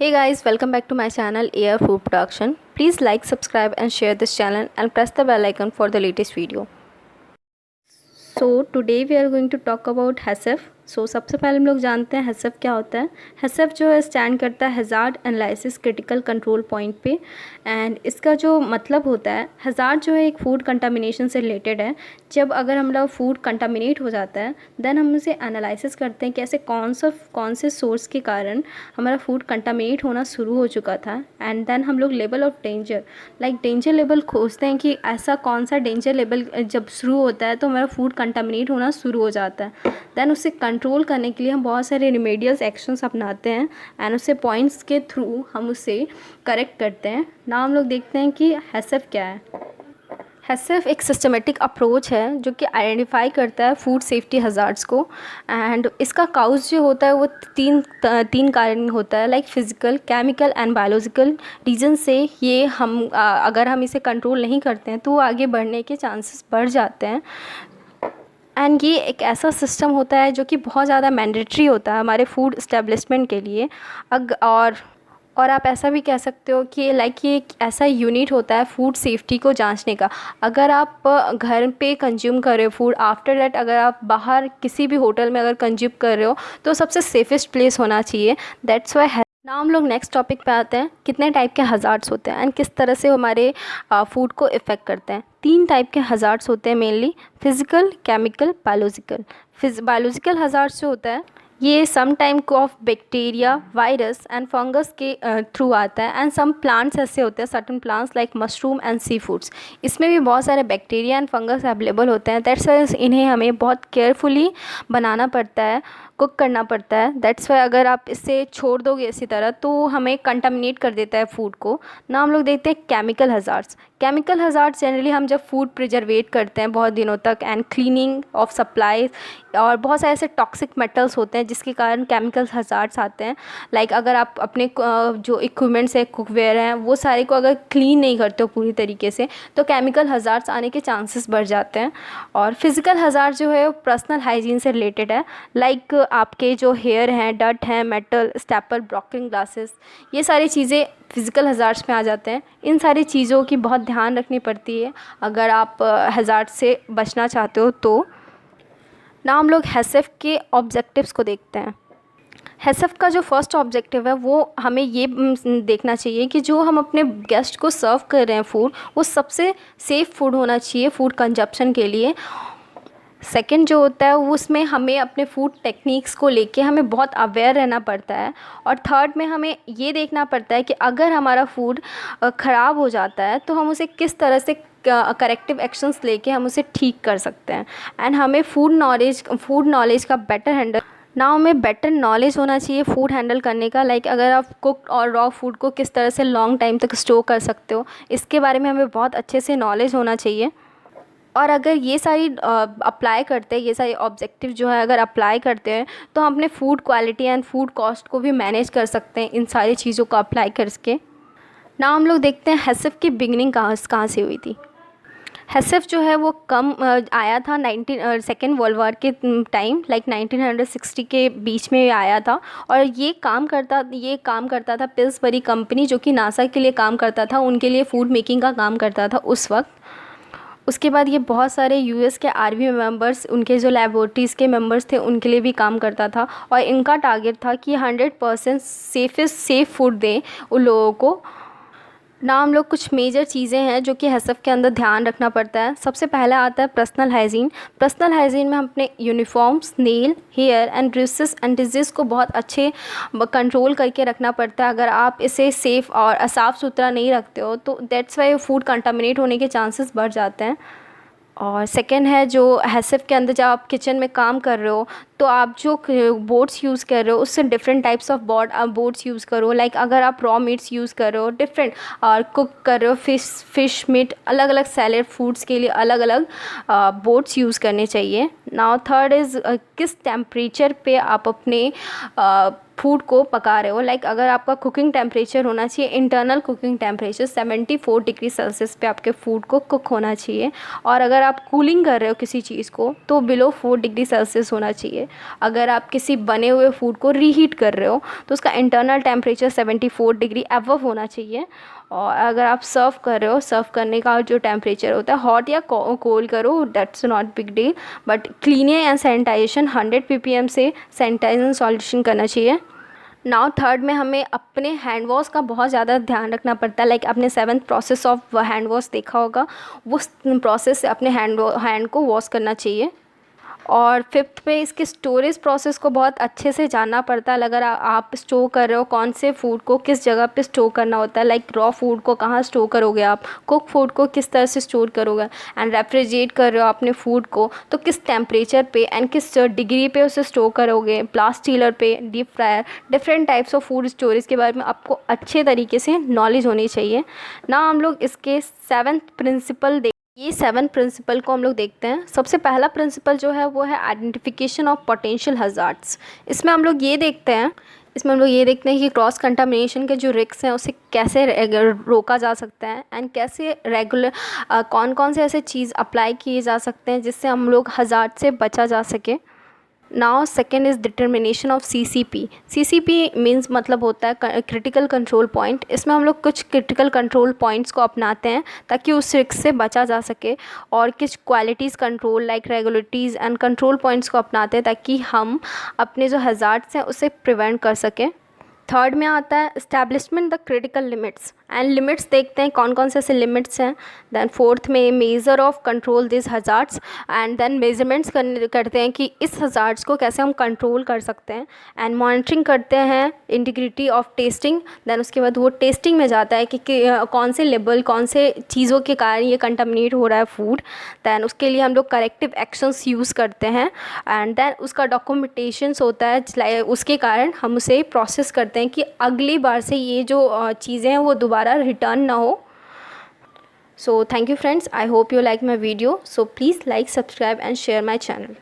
Hey guys, welcome back to my channel AR Food Production. Please like, subscribe and share this channel and press the bell icon for the latest video. So today we are going to talk about HACCP. सबसे पहले हम लोग जानते हैं HACCP क्या होता है। HACCP जो है स्टैंड करता है hazard analysis critical control point पे। एंड इसका जो मतलब होता है, हैज़ार्ड जो है एक फूड कंटामिनेशन से रिलेटेड है। जब अगर हम लोग फूड कंटामिनेट हो जाता है देन हम उसे एनालिसिस करते हैं कि ऐसे कौन से सोर्स के कारण हमारा फूड कंटामिनेट होना शुरू हो चुका था। एंड देन हम लोग level of danger danger level खोजते हैं कि ऐसा कौन सा डेंजर लेवल जब शुरू होता है तो हमारा फूड कंटामिनेट होना शुरू हो जाता है। देन उसे कंट्रोल करने के लिए हम बहुत सारे रिमेडियल्स एक्शंस अपनाते हैं एंड उससे पॉइंट्स के थ्रू हम उसे करेक्ट करते हैं। ना हम लोग देखते हैं कि HACCP क्या है। HACCP एक सिस्टमेटिक अप्रोच है जो कि आइडेंटिफाई करता है फूड सेफ्टी हज़ार्ड्स को। एंड इसका काउज जो होता है वो तीन कारण होता है, like physical, chemical and biological reason से। ये हम अगर हम इसे कंट्रोल नहीं करते हैं तो आगे बढ़ने के चांसेस बढ़ जाते हैं। एंड ये एक ऐसा सिस्टम होता है जो कि बहुत ज़्यादा मैंडेटरी होता है हमारे फूड इस्टेब्लिशमेंट के लिए। और आप ऐसा भी कह सकते हो कि ये एक ऐसा यूनिट होता है फूड सेफ्टी को जांचने का। अगर आप घर पे कंज्यूम कर रहे हो फूड, आफ्टर दैट अगर आप बाहर किसी भी होटल में अगर कंज्यूम कर रहे हो तो सबसे सेफेस्ट प्लेस होना चाहिए। दैट्स वाई ना हम लोग नेक्स्ट टॉपिक पे आते हैं, कितने टाइप के हज़ार्ड्स होते हैं एंड किस तरह से हमारे फूड को इफ़ेक्ट करते हैं। 3 टाइप के हज़ार्ड्स होते हैं mainly, physical, chemical, biological. Biological hazards जो होता है ये some type of bacteria, virus and fungus के थ्रू आता है। एंड सम प्लांट्स ऐसे होते हैं, certain plants like mushroom and seafoods, इसमें भी बहुत सारे बैक्टीरिया एंड फंगस अवेलेबल होते हैं। दैट्स वाई इन्हें हमें बहुत केयरफुली बनाना पड़ता है, कुक करना पड़ता है। दैट्स वाई अगर आप इसे छोड़ दोगे इसी तरह तो हमें कंटामिनेट कर देता है फूड को। ना हम लोग देखते हैं chemical hazards. Chemical hazards generally हम जब फूड प्रिजर्वेट करते हैं बहुत दिनों तक एंड क्लीनिंग ऑफ सप्लाई, और बहुत सारे ऐसे टॉक्सिक मेटल्स होते हैं जिसके कारण केमिकल हज़ार्ड्स आते हैं। लाइक अगर आप अपने जो इक्विपमेंट्स है, कुकवेयर हैं, वो सारे को अगर क्लीन नहीं करते हो पूरी तरीके से तो केमिकल हज़ार्ड्स आने के चांसेस बढ़ जाते हैं। और फिज़िकल हज़ार्ड जो है वो पर्सनल हाइजीन से रिलेटेड है। लाइक आपके जो हेयर हैं, डट हैं, मेटल, स्टेपल, ब्रोकन ग्लासेस, ये सारी चीज़ें फिज़िकल हज़ार्ड्स में आ जाते हैं। इन सारी चीज़ों की बहुत ध्यान रखनी पड़ती है अगर आप हज़ार्ड से बचना चाहते हो तो। ना हम लोग HACCP के ऑब्जेक्टिव्स को देखते हैं। HACCP का जो फर्स्ट ऑब्जेक्टिव है वो हमें ये देखना चाहिए कि जो हम अपने गेस्ट को सर्व कर रहे हैं फूड, वो सबसे सेफ़ फूड होना चाहिए फूड कंजप्शन के लिए। सेकंड जो होता है उसमें हमें अपने फूड टेक्निक्स को लेके हमें बहुत अवेयर रहना पड़ता है। और थर्ड में हमें ये देखना पड़ता है कि अगर हमारा फूड ख़राब हो जाता है तो हम उसे किस तरह से करेक्टिव एक्शंस लेके हम उसे ठीक कर सकते हैं। एंड हमें फूड नॉलेज का हमें बेटर नॉलेज होना चाहिए फूड हैंडल करने का। लाइक अगर आप कुक और रॉ फूड को किस तरह से लॉन्ग टाइम तक स्टोर कर सकते हो, इसके बारे में हमें बहुत अच्छे से नॉलेज होना चाहिए। और अगर ये सारी अप्लाई करते हैं, ये सारी ऑब्जेक्टिव जो है अगर अप्लाई करते हैं तो हम अपने food quality and food cost को भी मैनेज कर सकते हैं इन सारी चीज़ों को अप्लाई करके। ना हम लोग देखते हैं HACCP की बिगनिंग कहाँ से हुई थी। HACCP जो है वो आया था सेकेंड वर्ल्ड वार के टाइम, लाइक 1960 के बीच में आया था। और ये काम करता था पिल्सबरी कंपनी, जो कि नासा के लिए काम करता था, उनके लिए फूड मेकिंग का काम करता था उस वक्त। उसके बाद ये बहुत सारे US के आर्मी मेंबर्स, उनके जो लेबोरेटरीज़ के मेंबर्स थे, उनके लिए भी काम करता था। और इनका टारगेट था कि 100% सेफ़ फूड दें उन लोगों को। ना हम लोग कुछ मेजर चीज़ें हैं जो कि HACCP के अंदर ध्यान रखना पड़ता है। सबसे पहला आता है पर्सनल हाइजीन। पर्सनल हाइजीन में हम अपने uniforms, nail, hair and dresses and disease को बहुत अच्छे कंट्रोल करके रखना पड़ता है। अगर आप इसे सेफ़ और साफ़ सुथरा नहीं रखते हो तो दैट्स वाई फूड कंटामिनेट होने के चांसेस बढ़ जाते हैं। और सेकेंड है जो HACCP के अंदर जब आप किचन में काम कर रहे हो तो आप जो बोर्ड्स यूज़ कर रहे हो उससे different types of boards use करो। लाइक अगर आप रॉ मीट्स यूज़ कर रहे हो डिफरेंट, और कुक कर रहे हो फिश मीट, अलग अलग सैलेड फूड्स के लिए अलग अलग बोर्ड्स यूज़ करने चाहिए। नाउ थर्ड इज़ किस टेम्परेचर पे आप अपने फूड को पका रहे हो, लाइक अगर आपका कुकिंग टेम्परेचर होना चाहिए, internal cooking temperature 74 degree Celsius पे आपके फूड को कुक होना चाहिए। और अगर आप कूलिंग कर रहे हो किसी चीज़ को तो बिलो 4 डिग्री सेल्सियस होना चाहिए। अगर आप किसी बने हुए फूड को रीहीट कर रहे हो तो उसका इंटरनल टेम्परेचर 74 डिग्री अबव होना चाहिए। और अगर आप सर्व कर रहे हो, सर्व करने का जो टेम्परेचर होता है, हॉट या कोल्ड करो, that's not big deal, but cleaning and sanitization 100 ppm से सैनिटाइजेशन सॉल्यूशन करना चाहिए। नाउ थर्ड में हमें अपने हैंड वॉश का बहुत ज़्यादा ध्यान रखना पड़ता है। लाइक आपने 7th process of hand wash देखा होगा, वो प्रोसेस से अपने हैंड को वॉश करना चाहिए। और 5th पे इसके स्टोरेज प्रोसेस को बहुत अच्छे से जानना पड़ता है। अगर आप स्टोर कर रहे हो, कौन से फूड को किस जगह पे स्टोर करना होता है, लाइक रॉ फूड को कहाँ स्टोर करोगे आप, कुक फूड को किस तरह से स्टोर करोगे, एंड रेफ्रिजरेट कर रहे हो अपने फूड को तो किस टेम्परेचर पे एंड किस डिग्री पे उसे स्टोर करोगे, ब्लास्ट चीलर पे, deep fryer, different types of food storage के बारे में आपको अच्छे तरीके से नॉलेज होनी चाहिए ना। हम लोग इसके 7th प्रिंसिपल ये 7 प्रिंसिपल को हम लोग देखते हैं। सबसे पहला प्रिंसिपल जो है वो है आइडेंटिफिकेशन ऑफ पोटेंशियल हज़ार्ड्स। इसमें हम लोग ये देखते हैं कि क्रॉस कंटामिनेशन के जो रिस्क हैं उसे कैसे रोका जा सकता है एंड कैसे रेगुलर कौन कौन से ऐसे चीज़ अप्लाई किए जा सकते हैं जिससे हम लोग हज़ार्ड से बचा जा सके। Now second is determination of CCP। CCP means मतलब होता है क्रिटिकल कंट्रोल पॉइंट। इसमें हम लोग कुछ क्रिटिकल कंट्रोल पॉइंट्स को अपनाते हैं ताकि उस रिस्क से बचा जा सके, और कुछ qualities control like regulatories and control points को अपनाते हैं ताकि हम अपने जो हज़ार्ड्स हैं उसे प्रिवेंट कर सकें। थर्ड में आता है establishment the critical limits, and limits देखते हैं कौन कौन से ऐसे लिमिट्स हैं। देन फोर्थ में measure of control this hazards, and then measurements करते हैं कि इस हज़ार्ड्स को कैसे हम कंट्रोल कर सकते हैं, एंड मॉनिटरिंग करते हैं इंटीग्रिटी ऑफ टेस्टिंग। देन उसके बाद वो टेस्टिंग में जाता है कि कौन से लेबल, कौन से चीज़ों के कारण ये कंटामिनेट हो रहा है फूड। दैन उसके लिए हम लोग करेक्टिव एक्शंस यूज़ करते हैं, एंड देन उसका डॉक्यूमेंटेशंस होता है, उसके कारण हम उसे प्रोसेस करते हैं कि अगली बार से ये जो चीज़ें हैं वो दोबारा रिटर्न ना हो। So thank you friends, I hope you like my video, so please like, subscribe and share my channel.